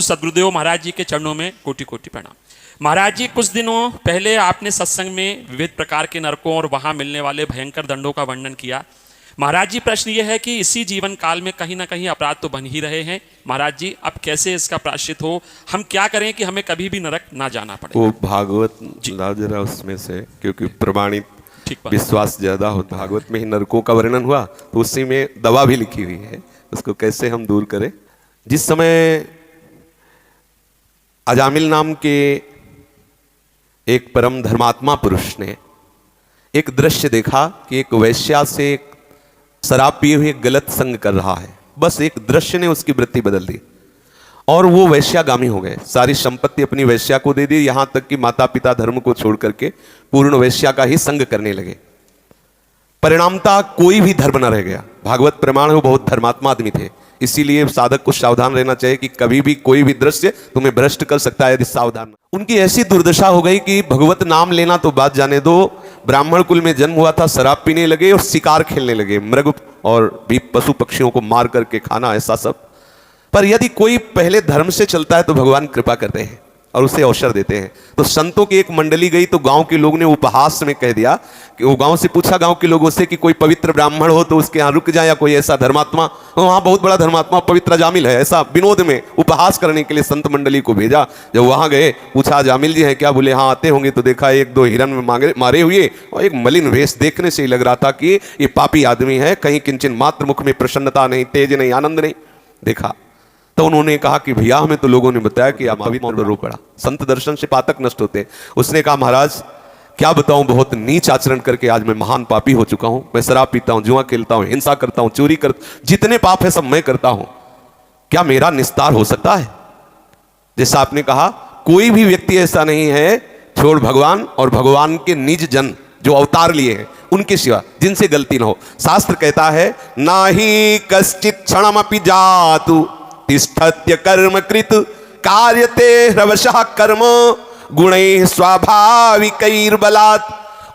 सदगुरुदेव महाराज जी के चरणों में कोटि कोटि प्रणाम। महाराज जी, कुछ दिनों पहले आपने सत्संग में विविध प्रकार के नरकों और वहां मिलने वाले भयंकर दंडों का वर्णन किया। महाराज जी, प्रश्न यह है कि इसी जीवन काल में कहीं ना कहीं अपराध तो बन ही रहे हैं। महाराज जी, अब कैसे इसका प्रायश्चित हो, हम क्या करें कि हमें कभी भी नरक ना जाना पड़े? वो भागवत जरा उसमें से, क्योंकि प्रमाणित विश्वास ज्यादा हो, भागवत में ही नरकों का वर्णन हुआ तो उसी में दवा भी लिखी हुई है, उसको कैसे हम दूर करें। जिस समय अजामिल नाम के एक परम धर्मात्मा पुरुष ने एक दृश्य देखा कि एक वैश्या से एक शराब पिए हुए गलत संग कर रहा है, बस एक दृश्य ने उसकी वृत्ति बदल दी और वो वैश्यागामी हो गए। सारी संपत्ति अपनी वैश्या को दे दी, यहां तक कि माता पिता धर्म को छोड़ करके पूर्ण वैश्या का ही संग करने लगे। परिणामता कोई भी धर्म न रह गया। भागवत प्रमाण है, वो बहुत धर्मात्मा आदमी थे, इसीलिए साधक को सावधान रहना चाहिए कि कभी भी कोई भी दृश्य तुम्हें भ्रष्ट कर सकता है यदि सावधान। उनकी ऐसी दुर्दशा हो गई कि भगवत नाम लेना तो बात जाने दो, ब्राह्मण कुल में जन्म हुआ था, शराब पीने लगे और शिकार खेलने लगे, मृग और भी पशु पक्षियों को मार करके खाना, ऐसा सब। पर यदि कोई पहले धर्म से चलता है तो भगवान कृपा करते हैं और उसे अवसर देते हैं। तो संतों की एक मंडली गई तो गांव के लोग ने उपहास में कह दिया कि वो गांव से पूछा गांव के लोगों से कि कोई पवित्र ब्राह्मण हो तो उसके यहाँ रुक जाए, या कोई ऐसा धर्मात्मा, तो वहां बहुत बड़ा धर्मात्मा पवित्र जामिल है, ऐसा विनोद में उपहास करने के लिए संत मंडली को भेजा। जब वहां गए पूछा जामिल जी है क्या? बोले हाँ आते होंगे। तो देखा एक दो हिरन में मारे हुए और एक मलिन वेश, देखने से ही लग रहा था कि ये पापी आदमी है, कहीं किंचन मात्र मुख में प्रसन्नता नहीं, तेज नहीं, आनंद नहीं। देखा तो उन्होंने कहा कि भैया हमें तो लोगों ने बताया कि आप अभी रो पड़ा, संत दर्शन से पातक नष्ट होते हैं। उसने कहा महाराज क्या बताऊं, बहुत नीच आचरण करके आज मैं महान पापी हो चुका हूं। मैं शराब पीता हूं, जुआ खेलता हूं, हिंसा करता हूं, चोरी कर, जितने पाप है सब मैं करता हूं। क्या मेरा निस्तार हो सकता है? जैसा आपने कहा, कोई भी व्यक्ति ऐसा नहीं है छोड़ भगवान और भगवान के निज जन जो अवतार लिए हैं उनके सिवा जिनसे गलती ना हो। शास्त्र कहता है ना ही कश्चित क्षणमपि जातु तिष्ठत्य कर्म कृत कार्यते ह्रवशः कर्म गुणैः स्वाभाविकैर्बलात्।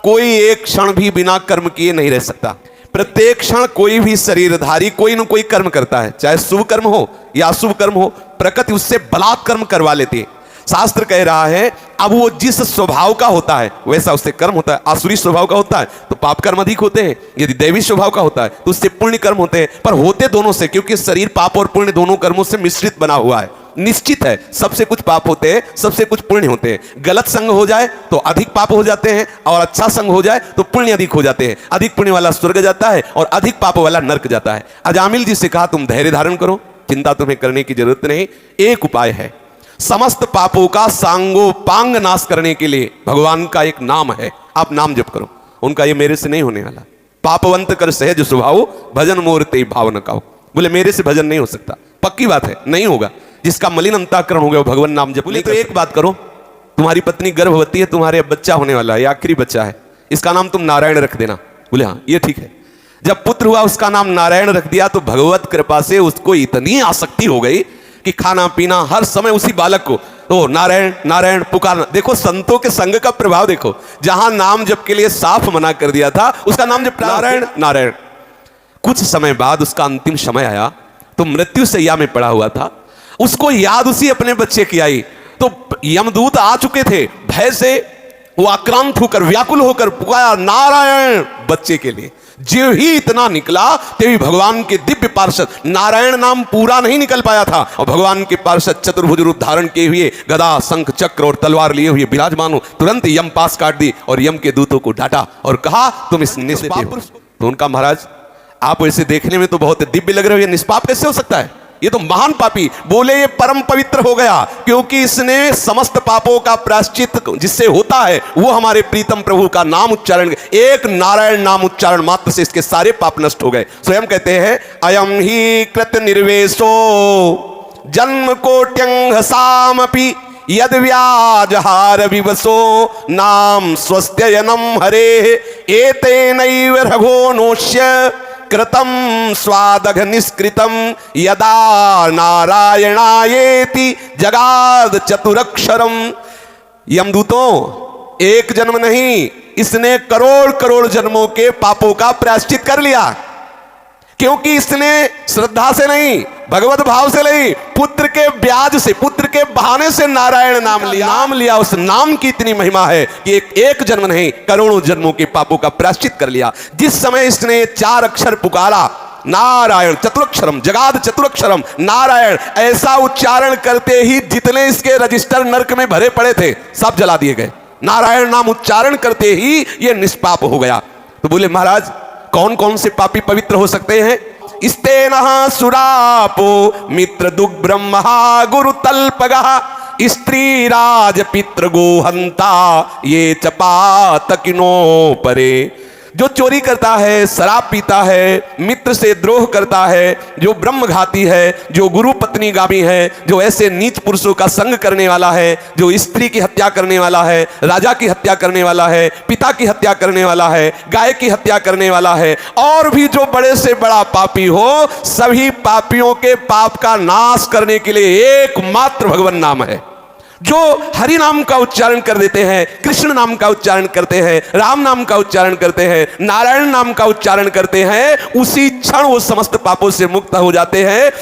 कोई एक क्षण भी बिना कर्म किए नहीं रह सकता। प्रत्येक क्षण कोई भी शरीरधारी कोई न कोई कर्म करता है, चाहे शुभ कर्म हो या अशुभ कर्म हो, प्रकृति उससे बलात् कर्म करवा लेती है। शास्त्र कह रहा है अब वो जिस स्वभाव का होता है वैसा उससे कर्म होता है। आसुरी स्वभाव का होता है तो पाप कर्म अधिक होते हैं, यदि दैवी स्वभाव का होता है तो उससे पुण्य कर्म होते हैं। पर होते दोनों से, क्योंकि शरीर पाप और पुण्य दोनों कर्मों से मिश्रित बना हुआ है। निश्चित है सबसे कुछ पाप होते हैं, सबसे कुछ पुण्य होते हैं। गलत संग हो जाए तो अधिक पाप हो जाते हैं और अच्छा संग हो जाए तो पुण्य अधिक हो जाते हैं। अधिक पुण्य वाला स्वर्ग जाता है और अधिक पाप वाला नरक जाता है। अजामिल जी से कहा तुम धैर्य धारण करो, चिंता तुम्हें करने की जरूरत नहीं। एक उपाय है, समस्त पापों का सांगोपांग नाश करने के लिए भगवान का एक नाम है, आप नाम जप करो। उनका ये मेरे से नहीं होने वाला। पापवंत कर सहज स्वभाव भजन मोर ते भाव न काओ। बोले मेरे से भजन नहीं हो सकता, पक्की बात है, नहीं होगा। जिसका मलिन अंतःकरण हो गया वो भगवान नाम जप। बोले तो एक बात करो, तुम्हारी पत्नी गर्भवती है, तुम्हारे बच्चा होने वाला है, आखिरी बच्चा है, इसका नाम तुम नारायण रख देना। बोले हाँ ये ठीक है। जब पुत्र हुआ उसका नाम नारायण रख दिया तो भगवत कृपा से उसको इतनी आसक्ति हो गई कि खाना पीना हर समय उसी बालक को तो नारायण नारायण पुकारना। देखो संतों के संग का प्रभाव देखो, जहां नाम जप के लिए साफ मना कर दिया था उसका नाम जप नारायण नारायण। कुछ समय बाद उसका अंतिम समय आया तो मृत्यु शैया में पड़ा हुआ था, उसको याद उसी अपने बच्चे की आई। तो यमदूत आ चुके थे, भय से वो आक्रांत होकर व्याकुल होकर पुकारा नारायण बच्चे के लिए। जो ही इतना निकला तभी भगवान के दिव्य पार्षद, नारायण नाम पूरा नहीं निकल पाया था और भगवान के पार्षद चतुर्भुज रूप धारण किए हुए गदा शंख चक्र और तलवार लिए हुए विराजमान हो, तुरंत यम पास काट दी और यम के दूतों को डांटा और कहा तुम इस निष्पाप। तो उनका महाराज आप ऐसे देखने में तो बहुत दिव्य लग रहे हो, ये निष्पाप कैसे हो सकता है? ये तो महान पापी। बोले ये परम पवित्र हो गया क्योंकि इसने समस्त पापों का प्रायश्चित जिससे होता है वो हमारे प्रीतम प्रभु का नाम उच्चारण, एक नारायण नाम उच्चारण मात्र से इसके सारे पाप नष्ट हो गए। स्वयं कहते हैं अयम ही कृत निर्वेशो जन्म कोट्यंग सामपि यद व्याजहार विवसो नाम स्वस्त्ययनम हरे एतेनैव रघो नोष्य कृतम स्वादघ निष्कृतम यदा नारायणायेति जगाद चतुरक्षरम। यमदूतों एक जन्म नहीं, इसने करोड़ करोड़ जन्मों के पापों का प्रायश्चित कर लिया। क्योंकि इसने श्रद्धा से नहीं, भगवत भाव से नहीं, पुत्र के ब्याज से, पुत्र के बहाने से नारायण नाम लिया। उस नाम की इतनी महिमा है कि एक जन्म नहीं, करोड़ों जन्मों के पापों का प्रायश्चित कर लिया। जिस समय इसने 4 अक्षर पुकारा, नारायण चतुरक्षरम, जगाद चतुरक्षरम नारायण, ऐसा उच्चारण करते ही जितने इसके रजिस्टर नरक में भरे पड़े थे सब जला दिए गए। नारायण नाम उच्चारण करते ही ये निष्पाप हो गया। तो बोले महाराज कौन कौन से पापी पवित्र हो सकते हैं? स्तेनः सुरापो मित्र दुग ब्रह्मा गुरु तल्पगः स्त्री राज पितृ गोहंता ये चपातकिनो परे। जो चोरी करता है, शराब पीता है, मित्र से द्रोह करता है, जो ब्रह्मघाती है, जो गुरु पत्नी गामी है, जो ऐसे नीच पुरुषों का संग करने वाला है, जो स्त्री की हत्या करने वाला है, राजा की हत्या करने वाला है, पिता की हत्या करने वाला है, गाय की हत्या करने वाला है, और भी जो बड़े से बड़ा पापी हो, सभी पापियों के पाप का नाश करने के लिए एकमात्र भगवान नाम है। जो हरि नाम का उच्चारण कर देते हैं, कृष्ण नाम का उच्चारण करते हैं, राम नाम का उच्चारण करते हैं, नारायण नाम का उच्चारण करते हैं, उसी क्षण वो समस्त पापों से मुक्त हो जाते हैं।